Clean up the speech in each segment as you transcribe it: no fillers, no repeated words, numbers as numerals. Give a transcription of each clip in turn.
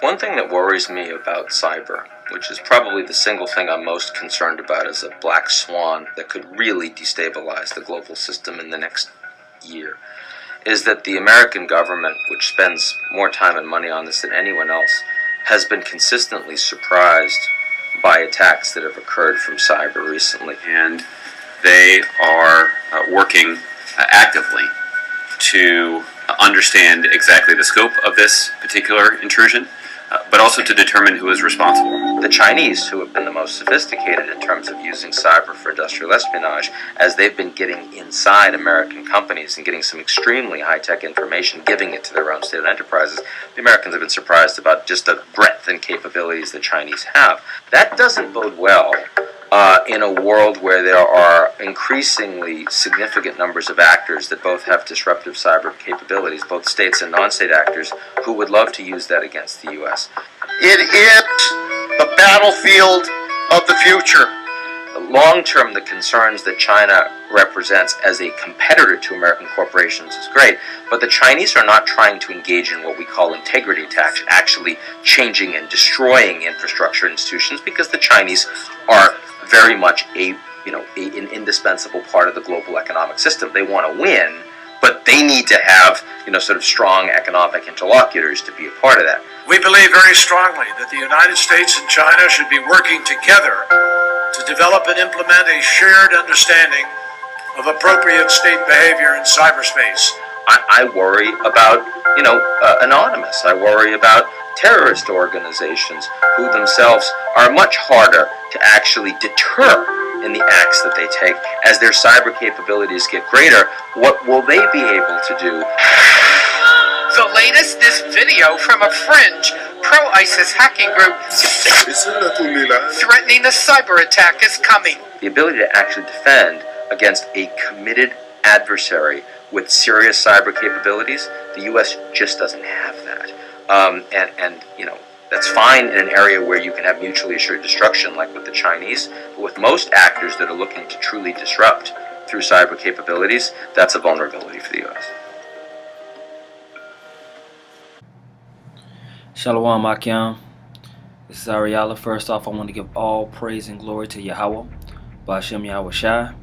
One thing that worries me about cyber, which is probably the single thing I'm most concerned about as a black swan that could really destabilize the global system in the next year, is that the American government, which spends more time and money on this than anyone else, has been consistently surprised by attacks that have occurred from cyber recently. And they are working actively to understand exactly the scope of this particular intrusion, but also to determine who is responsible. The Chinese, who have been the most sophisticated in terms of using cyber for industrial espionage, as they've been getting inside American companies and getting some extremely high-tech information, giving it to their own state-owned enterprises, the Americans have been surprised about just the breadth and capabilities the Chinese have. That doesn't bode well in a world where there are increasingly significant numbers of actors that both have disruptive cyber capabilities, both states and non-state actors, who would love to use that against the U.S. It is the battlefield of the future. Long-term, the concerns that China represents as a competitor to American corporations is great, but the Chinese are not trying to engage in what we call integrity attacks, actually changing and destroying infrastructure institutions, because the Chinese are very much an indispensable part of the global economic system. They want to win, but they need to have sort of strong economic interlocutors to be a part of that. We believe very strongly that the United States and China should be working together to develop and implement a shared understanding of appropriate state behavior in cyberspace. I worry about, Anonymous. I worry about terrorist organizations who themselves are much harder to actually deter in the acts that they take. As their cyber capabilities get greater, what will they be able to do? The latest, this video from a fringe pro-ISIS hacking group threatening a cyber attack is coming. The ability to actually defend against a committed adversary with serious cyber capabilities, the U.S. just doesn't have that. That's fine in an area where you can have mutually assured destruction like with the Chinese, but with most actors that are looking to truly disrupt through cyber capabilities, that's a vulnerability for the U.S. Shalom Akyam. This is Ariala. First off, I want to give all praise and glory to Yahweh, Ba'ashem Yahweh Shai.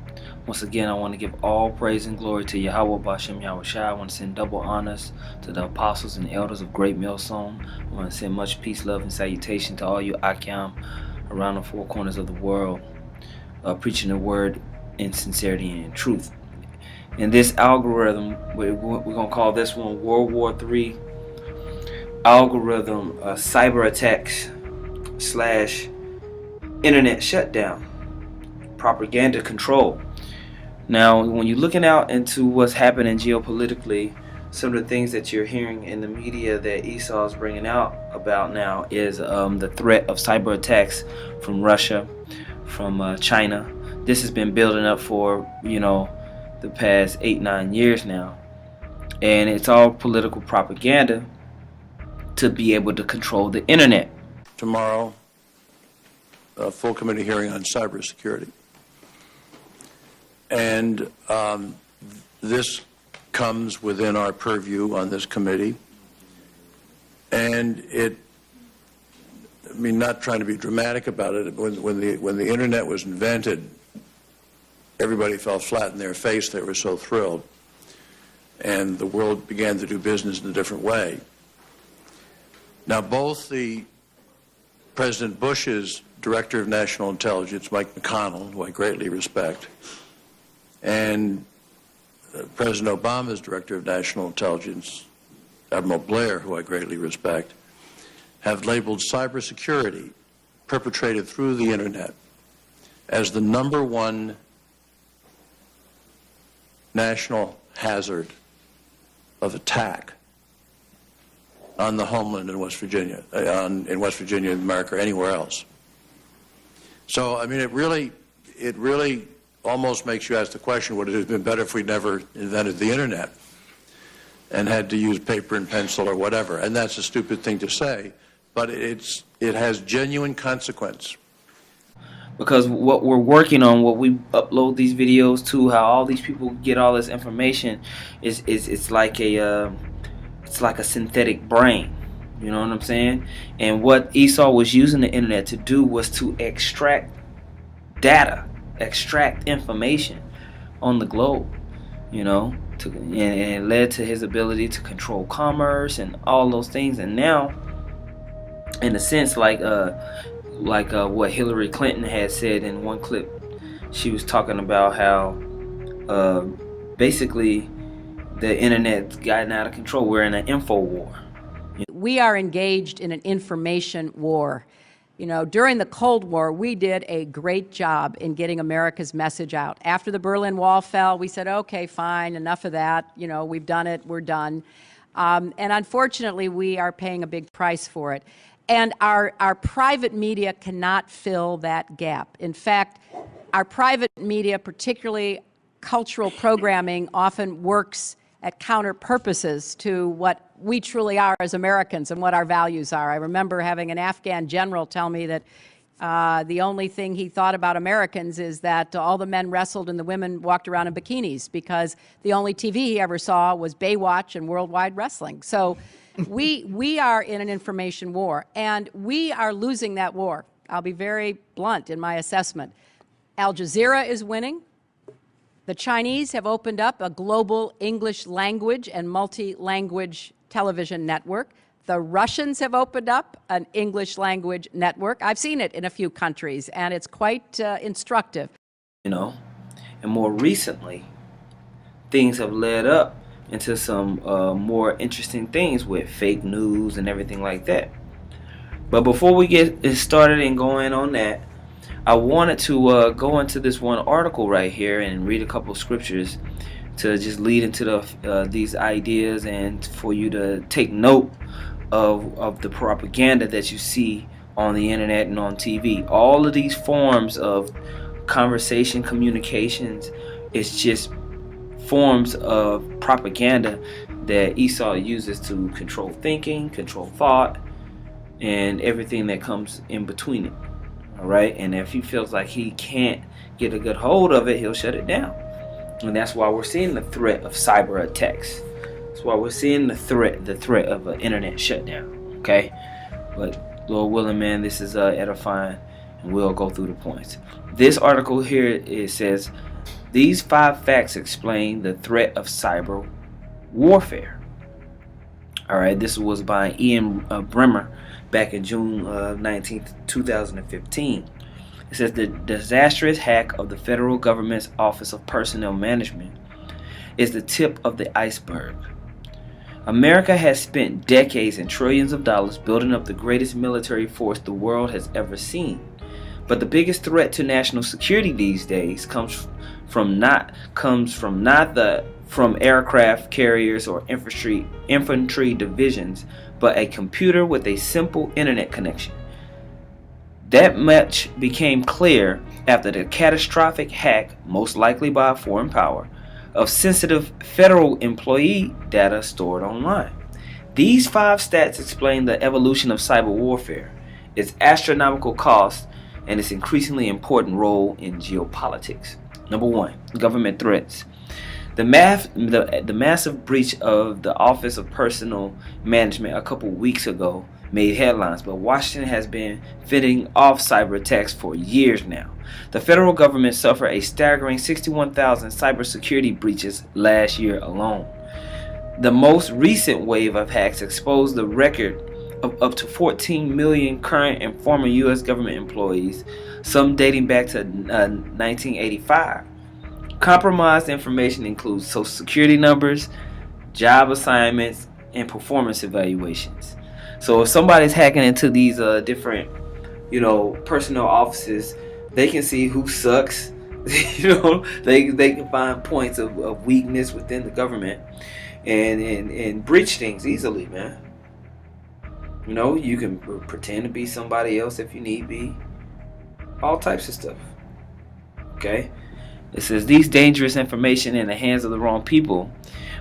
Once again, I want to give all praise and glory to Yahweh, Ba'ashem Yahweh Shai. I want to send double honors to the apostles and elders of Great Millstone. I want to send much peace, love, and salutation to all you Akyam around the four corners of the world, preaching the word in sincerity and in truth. In this algorithm, we're going to call this one World War III algorithm cyber attacks / internet shutdown, propaganda control. Now, when you're looking out into what's happening geopolitically, some of the things that you're hearing in the media that Esau is bringing out about now is the threat of cyber attacks from Russia, from China. This has been building up for, the past 8-9 years now. And it's all political propaganda to be able to control the internet. Tomorrow, a full committee hearing on cybersecurity. And this comes within our purview on this committee. And not trying to be dramatic about it, when the internet was invented, everybody fell flat in their face. They were so thrilled. And the world began to do business in a different way. Now, both the President Bush's Director of National Intelligence, Mike McConnell, who I greatly respect, and President Obama's Director of National Intelligence, Admiral Blair, who I greatly respect, have labeled cybersecurity perpetrated through the internet as the #1 national hazard of attack on the homeland in West Virginia, in America, or anywhere else. So, it really almost makes you ask the question, would it have been better if we'd never invented the internet and had to use paper and pencil or whatever? And that's a stupid thing to say, but it has genuine consequence. Because what we're working on, what we upload these videos to, how all these people get all this information, it's like a synthetic brain. You know what I'm saying? And what Esau was using the internet to do was to extract data, extract information on the globe, you know, and it led to his ability to control commerce and all those things. And now, in a sense, like what Hillary Clinton had said in one clip, she was talking about how basically the internet's gotten out of control. We're in an info war. We are engaged in an information war. You know, during the Cold War, we did a great job in getting America's message out. After the Berlin Wall fell, we said, okay, fine, enough of that. You know, we've done it, we're done. And unfortunately, we are paying a big price for it. And our private media cannot fill that gap. In fact, our private media, particularly cultural programming, often works at counter purposes to what we truly are as Americans and what our values are. I remember having an Afghan general tell me that the only thing he thought about Americans is that all the men wrestled and the women walked around in bikinis, because the only TV he ever saw was Baywatch and Worldwide Wrestling. So we are in an information war, and we are losing that war. I'll be very blunt in my assessment. Al Jazeera is winning. The Chinese have opened up a global English language and multi-language television network. The Russians have opened up an English language network. I've seen it in a few countries, and it's quite instructive. You know, and more recently, things have led up into some more interesting things with fake news and everything like that. But before we get started and going on that, I wanted to go into this one article right here and read a couple of scriptures to just lead into these ideas, and for you to take note of the propaganda that you see on the internet and on TV. All of these forms of conversation, communications, it's just forms of propaganda that Esau uses to control thinking, control thought, and everything that comes in between it. All right, and if he feels like he can't get a good hold of it, he'll shut it down. And that's why we're seeing the threat of cyber attacks. That's why we're seeing the threat of an internet shutdown. Okay, but Lord willing, man, this is edifying, and we'll go through the points. This article here, it says, these 5 facts explain the threat of cyber warfare. All right, this was by Ian Bremmer back in June 19th, 2015. It says the disastrous hack of the federal government's Office of Personnel Management is the tip of the iceberg. America has spent decades and trillions of dollars building up the greatest military force the world has ever seen. But the biggest threat to national security these days comes from aircraft carriers or infantry divisions, but a computer with a simple internet connection. That much became clear after the catastrophic hack, most likely by a foreign power, of sensitive federal employee data stored online. These 5 stats explain the evolution of cyber warfare, its astronomical cost, and its increasingly important role in geopolitics. Number 1, government threats. The massive breach of the Office of Personnel Management a couple weeks ago made headlines, but Washington has been fending off cyber attacks for years now. The federal government suffered a staggering 61,000 cybersecurity breaches last year alone. The most recent wave of hacks exposed the record of up to 14 million current and former U.S. government employees, some dating back to 1985. Compromised information includes social security numbers, job assignments, and performance evaluations. So if somebody's hacking into these different, personnel offices, they can see who sucks. They can find points of weakness within the government and breach things easily, man. You can pretend to be somebody else if you need be. All types of stuff. Okay? It says these dangerous information in the hands of the wrong people,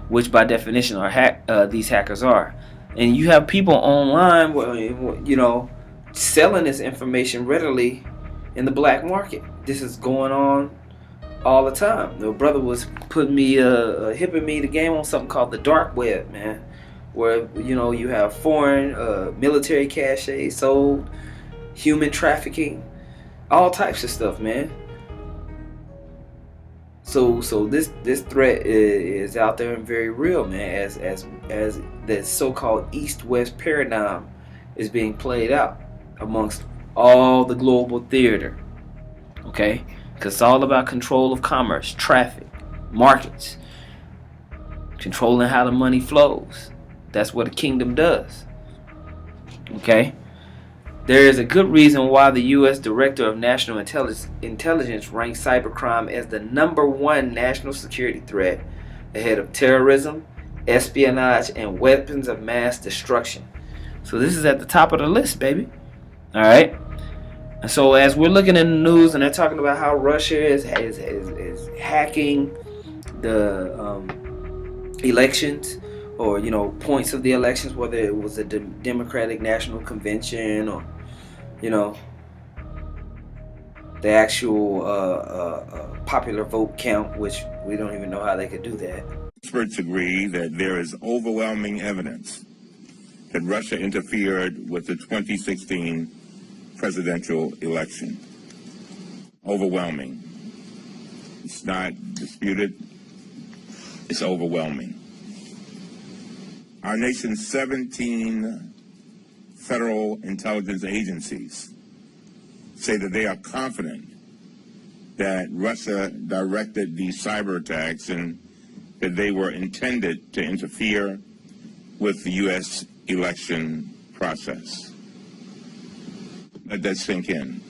which by definition are these hackers are. And you have people online, selling this information readily in the black market. This is going on all the time. The brother was putting me, hipping me the game on something called the dark web, man, where you have foreign military cache sold, human trafficking, all types of stuff, man. So this threat is out there and very real, man. As the so-called East-West paradigm is being played out amongst all the global theater. Okay, because it's all about control of commerce, traffic, markets, controlling how the money flows. That's what a kingdom does. Okay. There is a good reason why the U.S. Director of National Intelligence ranks cybercrime as the #1 national security threat, ahead of terrorism, espionage, and weapons of mass destruction. So this is at the top of the list, baby. All right. And so as we're looking in the news and they're talking about how Russia is hacking the elections, or points of the elections, whether it was a Democratic National Convention or the actual popular vote count, which we don't even know how they could do that. Experts agree that there is overwhelming evidence that Russia interfered with the 2016 presidential election. Overwhelming. It's not disputed. It's overwhelming. Our nation's 17 federal intelligence agencies say that they are confident that Russia directed these cyber attacks and that they were intended to interfere with the U.S. election process. Let that sink in.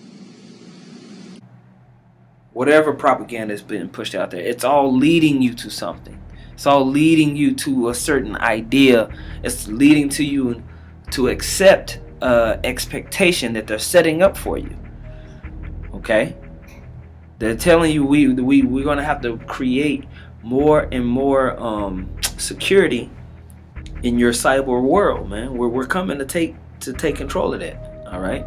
Whatever propaganda is being pushed out there, it's all leading you to something. It's all leading you to a certain idea. It's leading to you to accept expectation that they're setting up for you. Okay? They're telling you we're going to have to create more and more security in your cyber world, man. We're coming to take control of that. All right?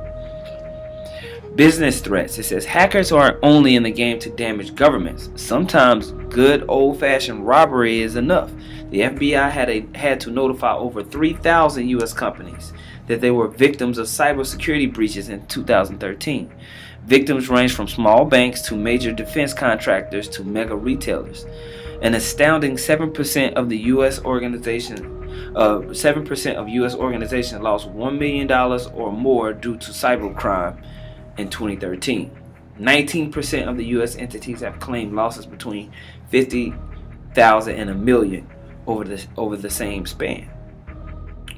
Business threats. It says hackers aren't only in the game to damage governments. Sometimes good old-fashioned robbery is enough. The FBI had to notify over 3,000 U.S. companies that they were victims of cybersecurity breaches in 2013. Victims range from small banks to major defense contractors to mega retailers. An astounding 7% of the U.S. organization, 7% of U.S. organizations lost $1 million or more due to cybercrime in 2013. 19% of the U.S. entities have claimed losses between $50,000 and $1 million over the same span.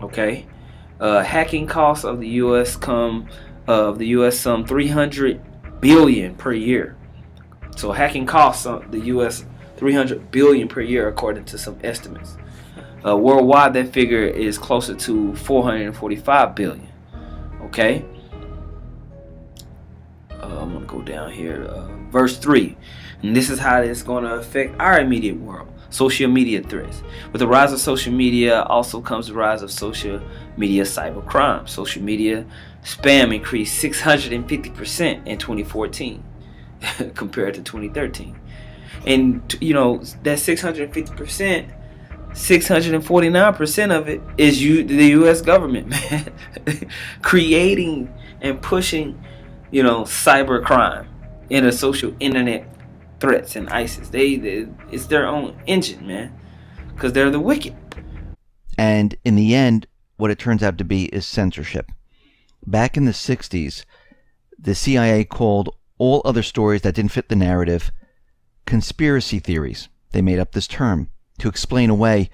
Okay, hacking costs of the U.S. some $300 billion per year. So hacking costs the U.S. $300 billion per year, according to some estimates. Worldwide, that figure is closer to $445 billion. Okay. I'm going to go down here. Verse 3. And this is how it's going to affect our immediate world. Social media threats. With the rise of social media also comes the rise of social media cybercrime. Social media spam increased 650% in 2014 compared to 2013. And, that 650%, 649% of it is the U.S. government, man. Creating and pushing cyber crime in a social internet threats and ISIS. It's their own engine, man, because they're the wicked. And in the end, what it turns out to be is censorship. Back in the 60s, the CIA called all other stories that didn't fit the narrative conspiracy theories. They made up this term to explain away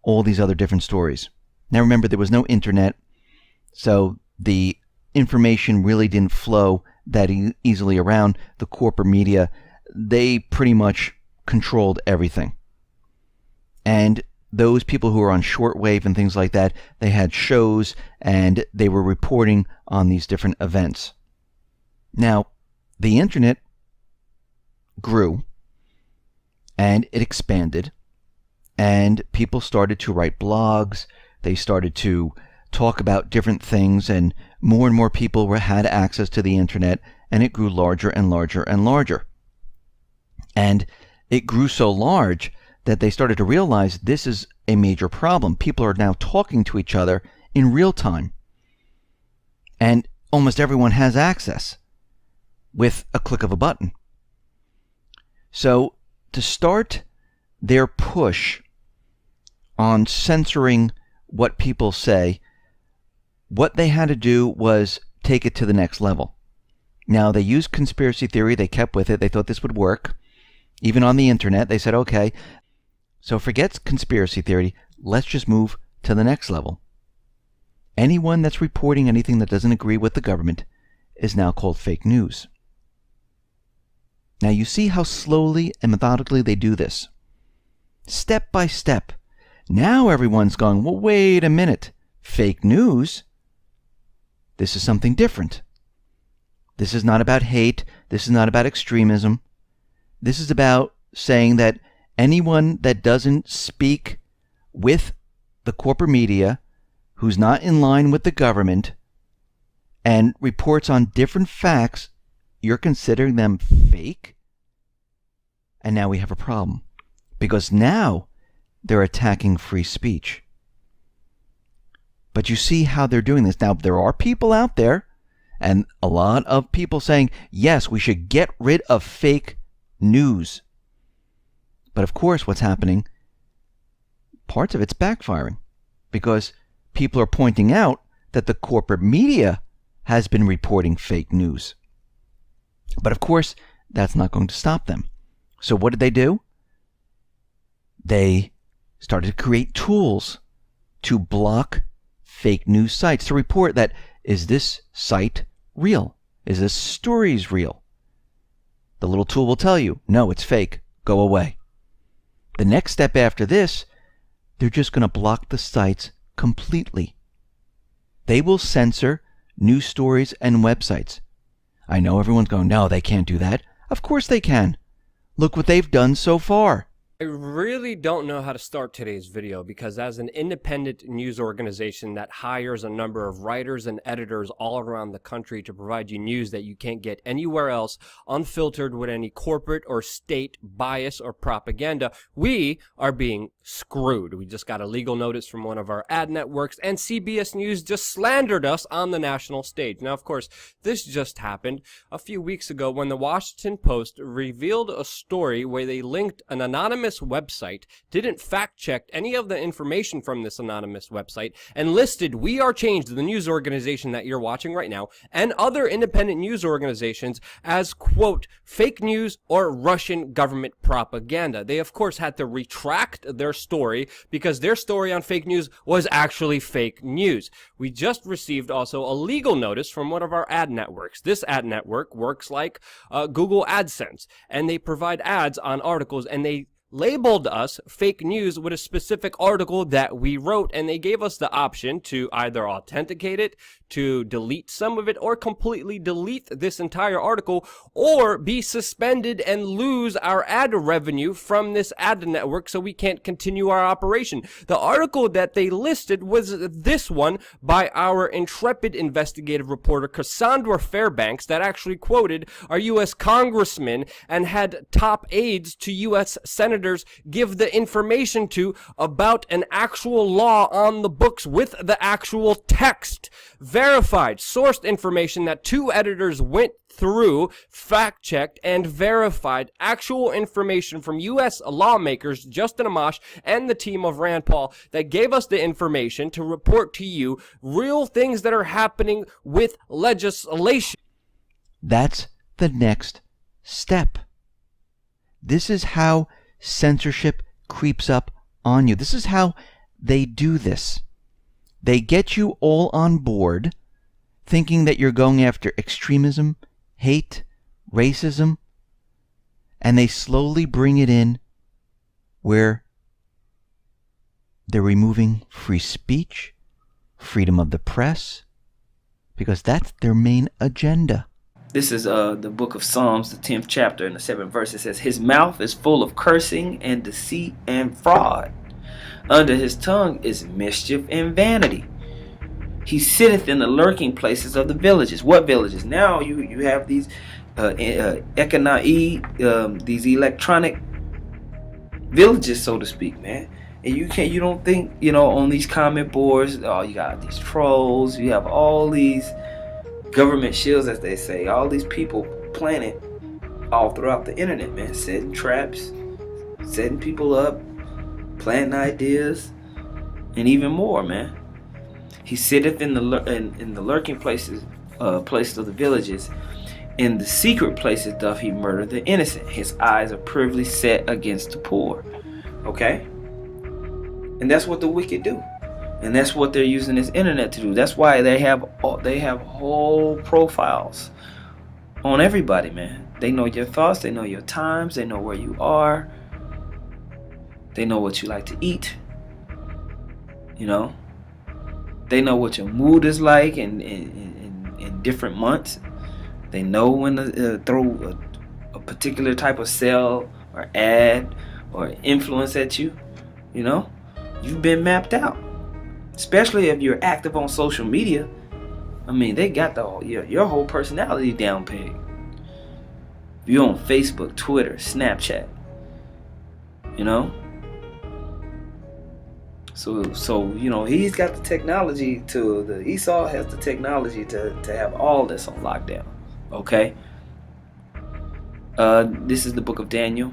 all these other different stories. Now remember, there was no internet, so the information really didn't flow that easily around. The corporate media, they pretty much controlled everything. And those people who were on shortwave and things like that, they had shows and they were reporting on these different events. Now, the internet grew and it expanded, and people started to write blogs. They started to talk about different things, and more people had access to the internet, and it grew larger and larger and larger. And it grew so large that they started to realize this is a major problem. People are now talking to each other in real time. And almost everyone has access with a click of a button. So to start their push on censoring what people say, what they had to do was take it to the next level. Now, they used conspiracy theory. They kept with it. They thought this would work. Even on the internet, they said, okay, so forget conspiracy theory. Let's just move to the next level. Anyone that's reporting anything that doesn't agree with the government is now called fake news. Now, you see how slowly and methodically they do this. Step by step. Now everyone's going, well, wait a minute. Fake news? This is something different. This is not about hate. This is not about extremism. This is about saying that anyone that doesn't speak with the corporate media, who's not in line with the government, and reports on different facts, you're considering them fake? And now we have a problem. Because now they're attacking free speech. But you see how they're doing this. Now, there are people out there, and a lot of people saying, yes, we should get rid of fake news. But of course, what's happening, parts of it's backfiring. Because people are pointing out that the corporate media has been reporting fake news. But of course, that's not going to stop them. So what did they do? They started to create tools to block fake news sites, to report that, is this site real? Is this stories real? The little tool will tell you, no, it's fake. Go away. The next step after this, they're just going to block the sites completely. They will censor news stories and websites. I know everyone's going, no, they can't do that. Of course they can. Look what they've done so far. I really don't know how to start today's video because as an independent news organization that hires a number of writers and editors all around the country to provide you news that you can't get anywhere else, unfiltered with any corporate or state bias or propaganda, we are being screwed. We just got a legal notice from one of our ad networks, and CBS News just slandered us on the national stage. Now, of course, this just happened a few weeks ago when the Washington Post revealed a story where they linked an anonymous website, didn't fact check any of the information from this anonymous website, and listed We Are Change, the news organization that you're watching right now, and other independent news organizations as, quote, fake news or Russian government propaganda. They, of course, had to retract their story because their story on fake news was actually fake news. We just received also a legal notice from one of our ad networks. This ad network works like Google AdSense, and they provide ads on articles, and they labeled us fake news with a specific article that we wrote, and they gave us the option to either authenticate it, to delete some of it, or completely delete this entire article, or be suspended and lose our ad revenue from this ad network so we can't continue our operation. The article that they listed was this one by our intrepid investigative reporter Cassandra Fairbanks that actually quoted our U.S. congressman and had top aides to U.S. senators give the information to about an actual law on the books with the actual text. Verified, sourced information that two editors went through, fact-checked, and verified actual information from U.S. lawmakers, Justin Amash, and the team of Rand Paul that gave us the information to report to you real things that are happening with legislation. That's the next step. This is how censorship creeps up on you. This is how they do this. They get you all on board thinking that you're going after extremism, hate, racism, and they slowly bring it in where they're removing free speech, freedom of the press, because that's their main agenda. This is the book of Psalms, the 10th chapter and the 7th verse. It says, his mouth is full of cursing and deceit and fraud. Under his tongue is mischief and vanity. He sitteth in the lurking places of the villages. What villages? Now you have these these electronic villages, so to speak, man. And you don't think, on these comment boards, oh, you got these trolls, you have all these government shields, as they say, all these people planted all throughout the internet, man, setting traps, setting people up, planting ideas, and even more, man. He sitteth in the lurking places of the villages. In the secret places doth he murder the innocent. His eyes are privily set against the poor. Okay? And that's what the wicked do. And that's what they're using this internet to do. That's why they have whole profiles on everybody, man. They know your thoughts, they know your times, they know where you are. They know what you like to eat. They know what your mood is like in different months. They know when to throw a particular type of sell or ad or influence at you. You've been mapped out. Especially if you're active on social media. I mean, they got your whole personality down pegged. If you're on Facebook, Twitter, Snapchat, So he's got the technology Esau has the technology to have all this on lockdown. Okay? This is the book of Daniel.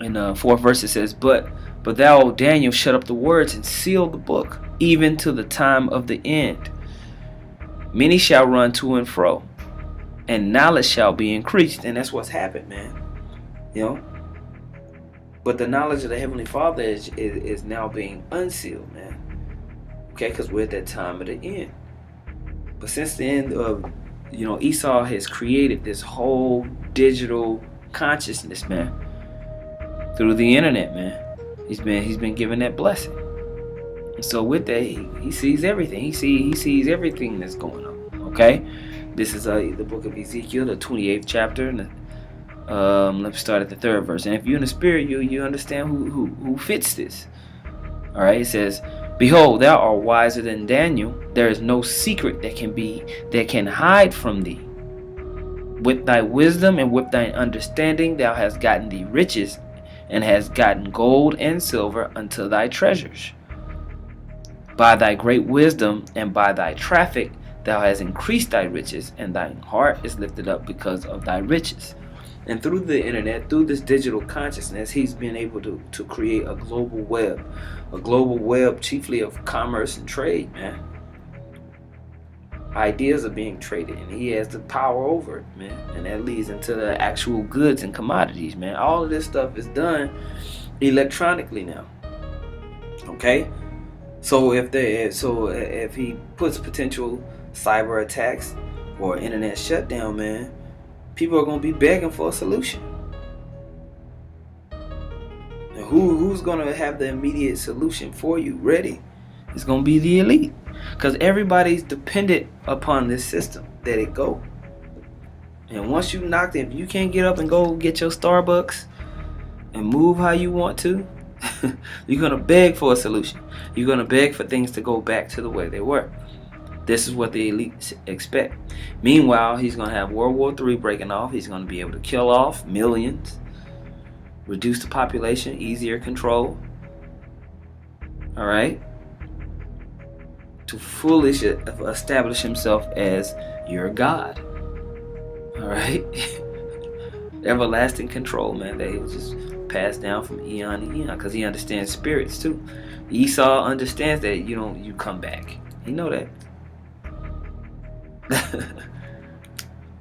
In the 4th verse it says, But thou, O Daniel, shut up the words and seal the book, even to the time of the end. Many shall run to and fro, and knowledge shall be increased. And that's what's happened, man. But the knowledge of the Heavenly Father is now being unsealed, man. Okay, because we're at that time of the end. But since the end of, Esau has created this whole digital consciousness, man, through the internet, man. He's been given that blessing. And so with that, he sees everything. He sees everything that's going on. Okay, this is the book of Ezekiel, the 28th chapter, and let's start at the 3rd verse. And if you're in the spirit, you understand who fits this. All right, it says, Behold, thou art wiser than Daniel. There is no secret that can hide from thee. With thy wisdom and with thine understanding, thou hast gotten thee riches, and hast gotten gold and silver unto thy treasures. By thy great wisdom and by thy traffic, thou hast increased thy riches, and thine heart is lifted up because of thy riches. And through the internet, through this digital consciousness, he's been able to create a global web chiefly of commerce and trade, man. Ideas are being traded, and he has the power over it, man. And that leads into the actual goods and commodities, man. All of this stuff is done electronically now. Okay, so if he puts potential cyber attacks or internet shutdown, man, people are gonna be begging for a solution. And who's gonna have the immediate solution for you ready? It's gonna be the elite. Because everybody's dependent upon this system that it go. And once you knocked it, if you can't get up and go get your Starbucks and move how you want to, you're going to beg for a solution. You're going to beg for things to go back to the way they were. This is what the elite expect. Meanwhile, he's going to have World War III breaking off. He's going to be able to kill off millions, reduce the population, easier control. All right? To fully establish himself as your God. Alright? Everlasting control, man. They just pass down from eon to eon, because he understands spirits too. Esau understands that you come back. He know that.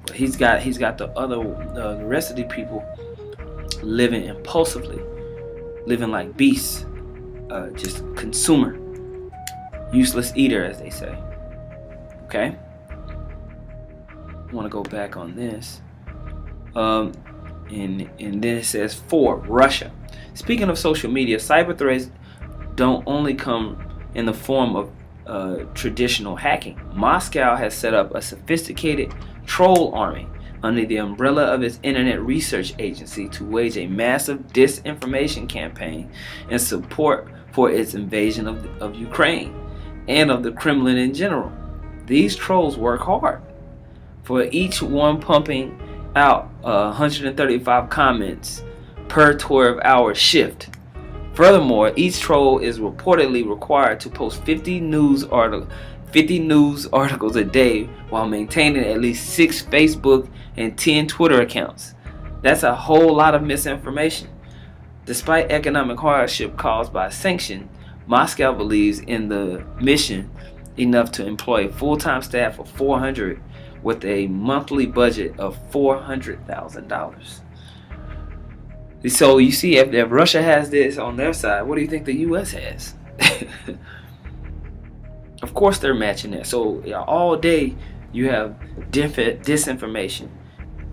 But he's got the rest of the people living impulsively, living like beasts, just consumer. Useless eater, as they say. Okay? I want to go back on this. And then it says, 4, Russia. Speaking of social media, cyber threats don't only come in the form of traditional hacking. Moscow has set up a sophisticated troll army under the umbrella of its internet research agency to wage a massive disinformation campaign in support for its invasion of Ukraine and of the Kremlin in general. These trolls work hard, for each one pumping out 135 comments per 12-hour shift. Furthermore, each troll is reportedly required to post 50 news articles a day while maintaining at least 6 Facebook and 10 Twitter accounts. That's a whole lot of misinformation. Despite economic hardship caused by sanction, Moscow believes in the mission enough to employ a full-time staff of 400 with a monthly budget of $400,000. So you see, if Russia has this on their side, what do you think the U.S. has? Of course they're matching that. So all day you have disinformation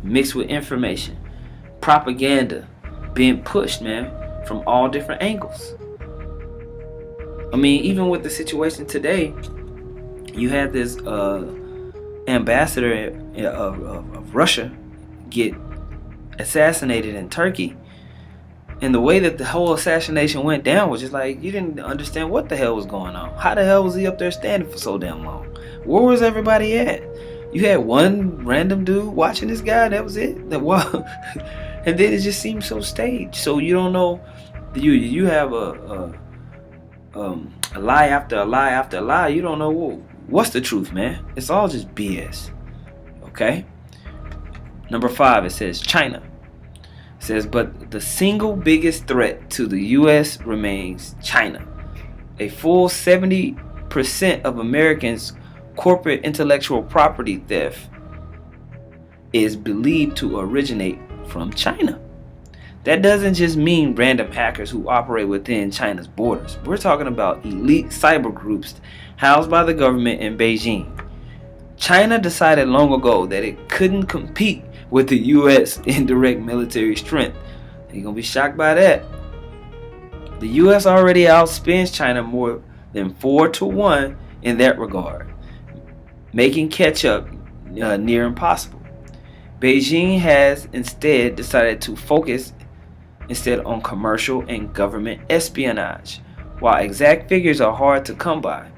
mixed with information, propaganda being pushed, man, from all different angles. I mean, even with the situation today, you had this ambassador of Russia get assassinated in Turkey. And the way that the whole assassination went down was just like, you didn't understand what the hell was going on. How the hell was he up there standing for so damn long? Where was everybody at? You had one random dude watching this guy, that was it? And then it just seemed so staged. So you don't know, you have a lie after a lie after a lie. You don't know what's the truth, man. It's all just BS. Okay? Number 5, it says China. It says, but the single biggest threat to the U.S. remains China. A full 70% of Americans' corporate intellectual property theft is believed to originate from China. That doesn't just mean random hackers who operate within China's borders. We're talking about elite cyber groups housed by the government in Beijing. China decided long ago that it couldn't compete with the U.S. in direct military strength. You're going to be shocked by that. The U.S. already outspends China more than 4-1 in that regard, making catch-up near impossible. Beijing has instead decided to focus on commercial and government espionage. While exact figures are hard to come by,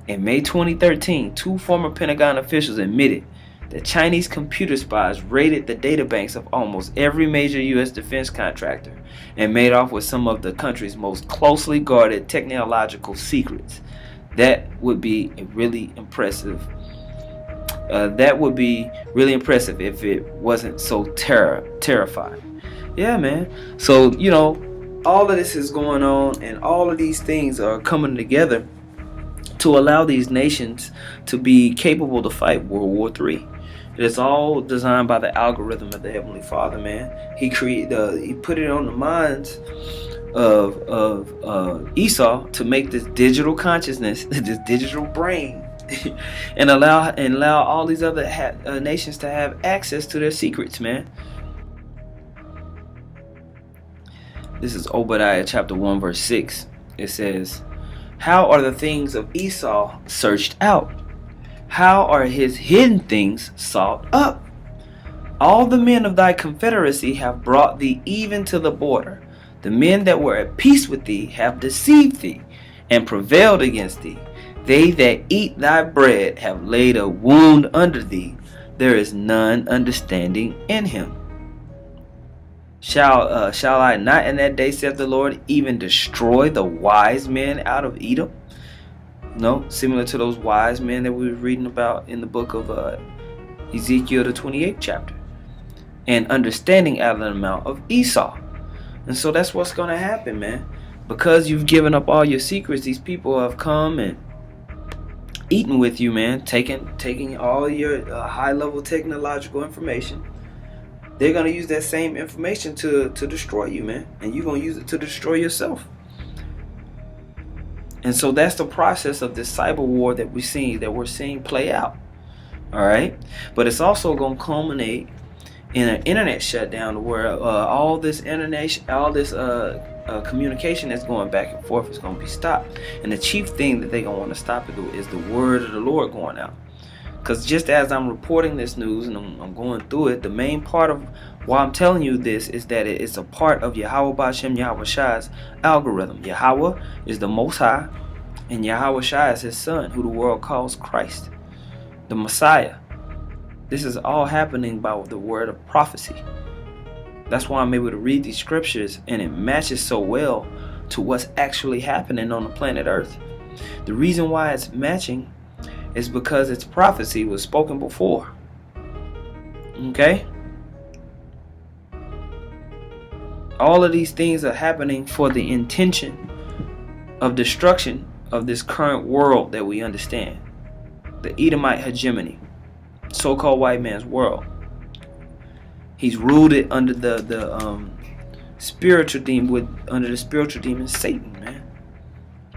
in May 2013, 2 former Pentagon officials admitted that Chinese computer spies raided the databanks of almost every major U.S. defense contractor and made off with some of the country's most closely guarded technological secrets. That would be really impressive. If it wasn't so terrifying. Yeah, man. So, all of this is going on, and all of these things are coming together to allow these nations to be capable to fight World War III. It is all designed by the algorithm of the Heavenly Father, man. He put it on the minds of Esau to make this digital consciousness, this digital brain, and allow all these other nations to have access to their secrets, man. This is Obadiah chapter 1 verse 6. It says, how are the things of Esau searched out? How are his hidden things sought up? All the men of thy confederacy have brought thee even to the border. The men that were at peace with thee have deceived thee and prevailed against thee. They that eat thy bread have laid a wound under thee. There is none understanding in him. Shall I not in that day, saith the Lord, even destroy the wise men out of Edom? No, similar to those wise men that we were reading about in the book of Ezekiel, the 28th chapter. And understanding out of the mouth of Esau. And so that's what's going to happen, man. Because you've given up all your secrets, these people have come and eaten with you, man. Taking all your high-level technological information. They're going to use that same information to destroy you, man. And you're going to use it to destroy yourself. And so that's the process of this cyber war that we're seeing play out. All right. But it's also going to culminate in an internet shutdown where all this communication that's going back and forth is going to be stopped. And the chief thing that they're going to want to stop it is the word of the Lord going out. Because just as I'm reporting this news and I'm going through it, the main part of why I'm telling you this is that it's a part of Yahweh B'Shem Yahweh Shai's algorithm. Yahweh is the Most High, and Yahweh Shai is his son, who the world calls Christ, the Messiah. This is all happening by the word of prophecy. That's why I'm able to read these scriptures, and it matches so well to what's actually happening on the planet Earth. The reason why it's matching is because its prophecy was spoken before. Okay? All of these things are happening for the intention of destruction of this current world that we understand. The Edomite hegemony, so-called white man's world. He's ruled it under the spiritual demon Satan, man.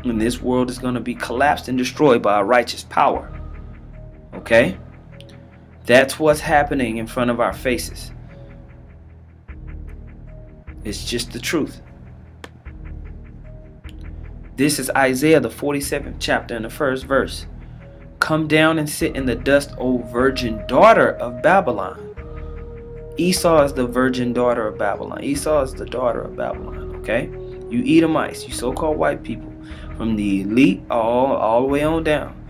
And this world is going to be collapsed and destroyed by a righteous power. Okay? That's what's happening in front of our faces. It's just the truth. This is Isaiah, the 47th chapter, and the first verse. Come down and sit in the dust, O virgin daughter of Babylon. Esau is the virgin daughter of Babylon. Esau is the daughter of Babylon, okay? You Edomites, you so-called white people, from the elite all the way on down.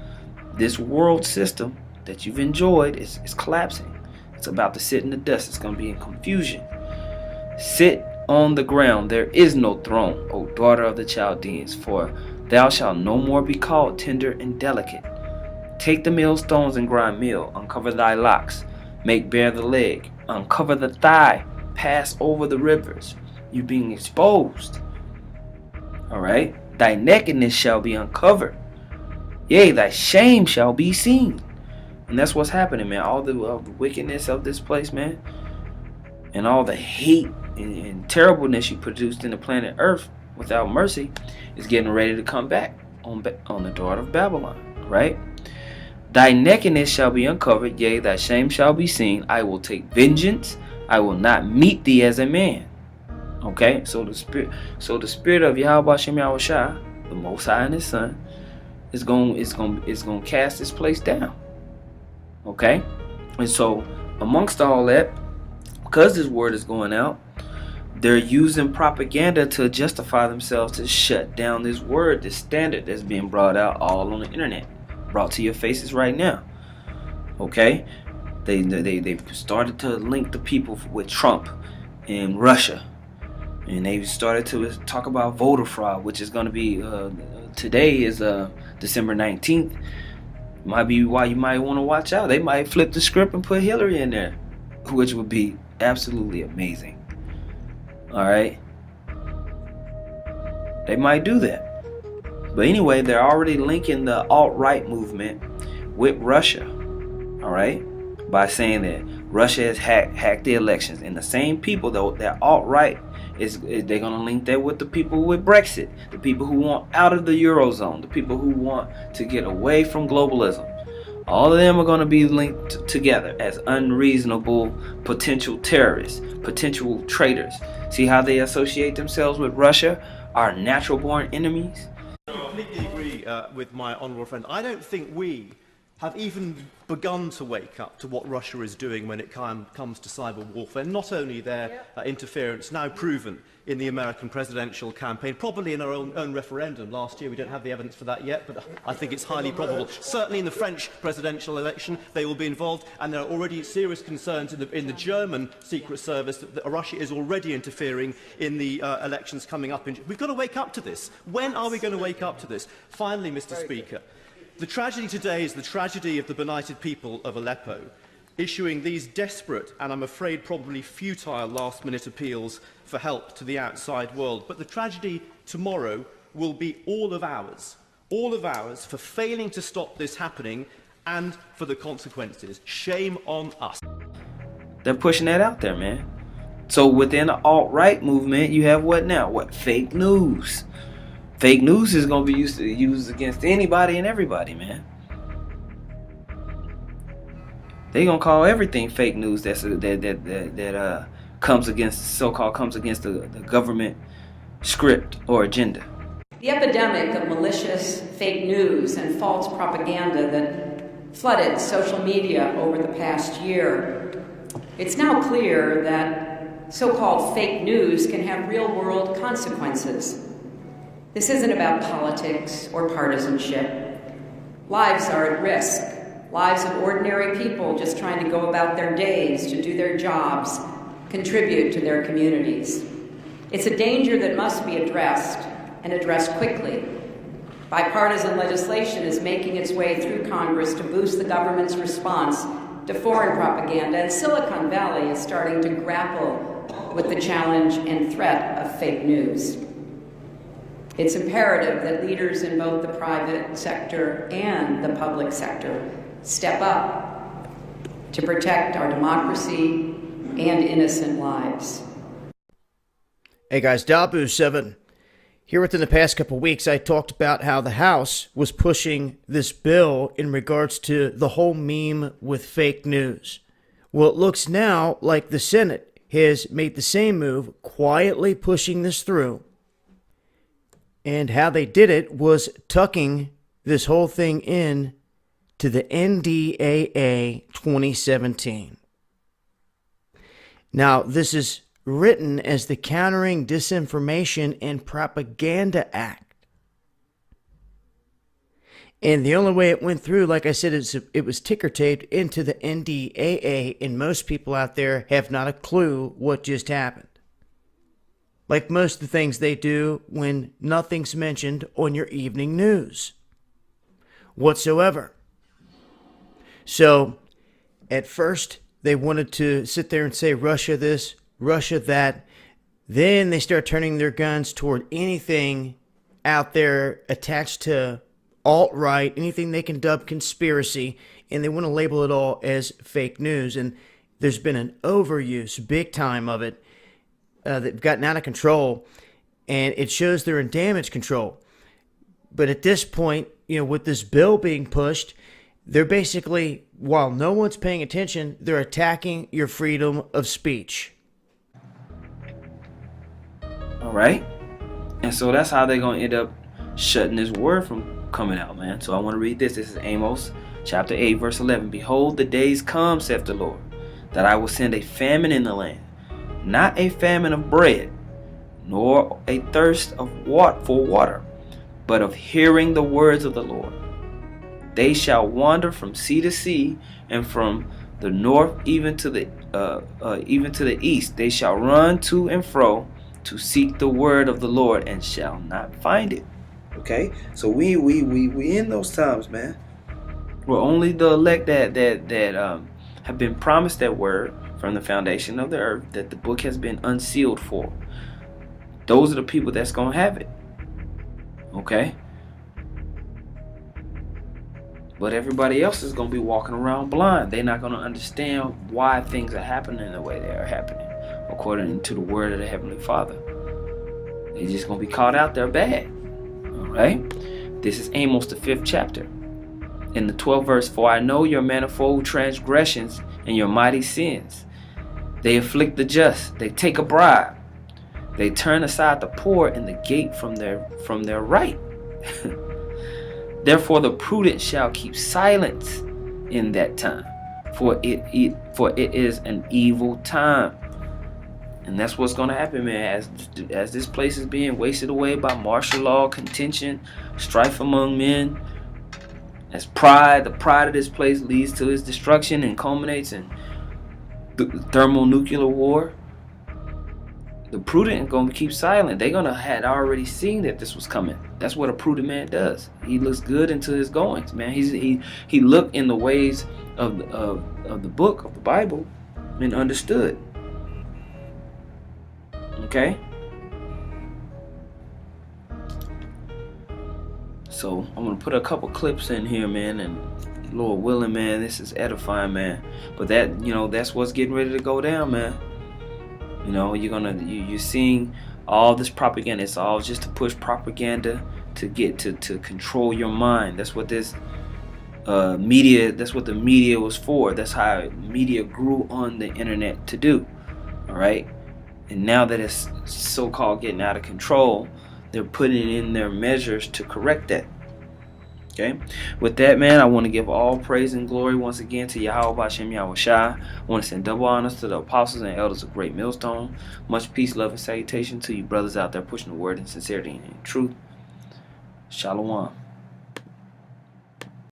This world system that you've enjoyed is collapsing. It's about to sit in the dust. It's going to be in confusion. Sit on the ground. There is no throne, O daughter of the Chaldeans, for thou shalt no more be called tender and delicate. Take the millstones and grind meal. Uncover thy locks. Make bare the leg. Uncover the thigh. Pass over the rivers. You being exposed. Alright? Thy nakedness shall be uncovered. Yea, thy shame shall be seen. And that's what's happening, man. All the wickedness of this place, man. And all the hate and terribleness you produced in the planet Earth without mercy is getting ready to come back on the daughter of Babylon. Right? Thy nakedness shall be uncovered, yea, thy shame shall be seen. I will take vengeance. I will not meet thee as a man. Okay, so the spirit of Yahweh Shem Yahushua, the Most High and His Son, is going to cast this place down. Okay, and so amongst all that, because this word is going out, they're using propaganda to justify themselves to shut down this word, this standard that's being brought out all on the internet. Brought to your faces right now. Okay, they started to link the people with Trump and Russia, and they started to talk about voter fraud, which is going to be today is December 19th. Might be why you might want to watch out. They might flip the script and put Hillary in there, which would be absolutely amazing. All right, they might do that. But anyway, they're already linking the alt-right movement with Russia, all right, by saying that Russia has hacked the elections. And the same people, though, that alt-right, they're going to link that with the people with Brexit, the people who want out of the Eurozone, the people who want to get away from globalism. All of them are going to be linked together as unreasonable potential terrorists, potential traitors. See how they associate themselves with Russia, our natural-born enemies? I completely agree with my honourable friend. I don't think we have even begun to wake up to what Russia is doing when it comes to cyber warfare. Not only their interference, now proven in the American presidential campaign, probably in our own referendum last year. We don't have the evidence for that yet, but I think it's highly probable. Certainly in the French presidential election, they will be involved, and there are already serious concerns in the German Secret Service that Russia is already interfering in the elections coming up. We've got to wake up to this. When are we going to wake up to this? Finally, Mr. Speaker, the tragedy today is the tragedy of the benighted people of Aleppo, issuing these desperate and, I'm afraid, probably futile last-minute appeals for help to the outside world. But the tragedy tomorrow will be all of ours for failing to stop this happening and for the consequences. Shame on us. They're pushing that out there, man. So within the alt-right movement, you have what now? What? Fake news. Fake news is going to be used against anybody and everybody, man. They're going to call everything fake news that comes against the government script or agenda. The epidemic of malicious fake news and false propaganda that flooded social media over the past year, it's now clear that so-called fake news can have real-world consequences. This isn't about politics or partisanship. Lives are at risk. Lives of ordinary people just trying to go about their days, to do their jobs, contribute to their communities. It's a danger that must be addressed and addressed quickly. Bipartisan legislation is making its way through Congress to boost the government's response to foreign propaganda, and Silicon Valley is starting to grapple with the challenge and threat of fake news. It's imperative that leaders in both the private sector and the public sector step up to protect our democracy and innocent lives. Hey guys, WW7. Here within the past couple of weeks, I talked about how the House was pushing this bill in regards to the whole meme with fake news. Well, it looks now like the Senate has made the same move, quietly pushing this through. And how they did it was tucking this whole thing in to the NDAA 2017. Now, this is written as the Countering Disinformation and Propaganda Act. And the only way it went through, like I said, is it was ticker taped into the NDAA, and most people out there have not a clue what just happened. Like most of the things they do when nothing's mentioned on your evening news whatsoever. So, at first, they wanted to sit there and say Russia this, Russia that. Then they start turning their guns toward anything out there attached to alt-right, anything they can dub conspiracy, and they want to label it all as fake news. And there's been an overuse, big time, of it. They've gotten out of control, and it shows they're in damage control. But at this point, with this bill being pushed, they're basically, while no one's paying attention, they're attacking your freedom of speech. All right? And so that's how they're going to end up shutting this word from coming out, man. So I want to read this. This is Amos chapter 8, verse 11. Behold, the days come, saith the Lord, that I will send a famine in the land, not a famine of bread, nor a thirst of for water, but of hearing the words of the Lord. They shall wander from sea to sea, and from the north even to the east. They shall run to and fro to seek the word of the Lord, and shall not find it. Okay, so we in those times, man. We're only the elect that have been promised that word from the foundation of the earth, that the book has been unsealed for. Those are the people that's gonna have it. Okay. But everybody else is going to be walking around blind. They're not going to understand why things are happening the way they are happening, according to the word of the Heavenly Father. They're just going to be caught out there bad. All right? This is Amos, the 5th chapter. In the 12th verse, for I know your manifold transgressions and your mighty sins. They afflict the just. They take a bribe. They turn aside the poor in the gate from their right. Therefore the prudent shall keep silence in that time, for it is an evil time. And that's what's going to happen, man, as this place is being wasted away by martial law, contention, strife among men, as the pride of this place leads to its destruction and culminates in thermonuclear war. The prudent are going to keep silent. They're going to had already seen that this was coming. That's what a prudent man does. He looks good into his goings, man. He looked in the ways of the book of the Bible and understood. Okay. So I'm gonna put a couple clips in here, man, and Lord willing, man, this is edifying, man. But that's what's getting ready to go down, man. You're seeing all this propaganda. It's all just to push propaganda to get to control your mind. That's what this media. That's what the media was for. That's how media grew on the internet to do. All right. And now that it's so-called getting out of control, they're putting in their measures to correct that. Okay. With that, man, I want to give all praise and glory once again to Yahweh Bashem Yahweh Shai. I want to send double honors to the apostles and elders of Great Millstone. Much peace, love, and salutation to you brothers out there pushing the word in sincerity and in truth. Shalom.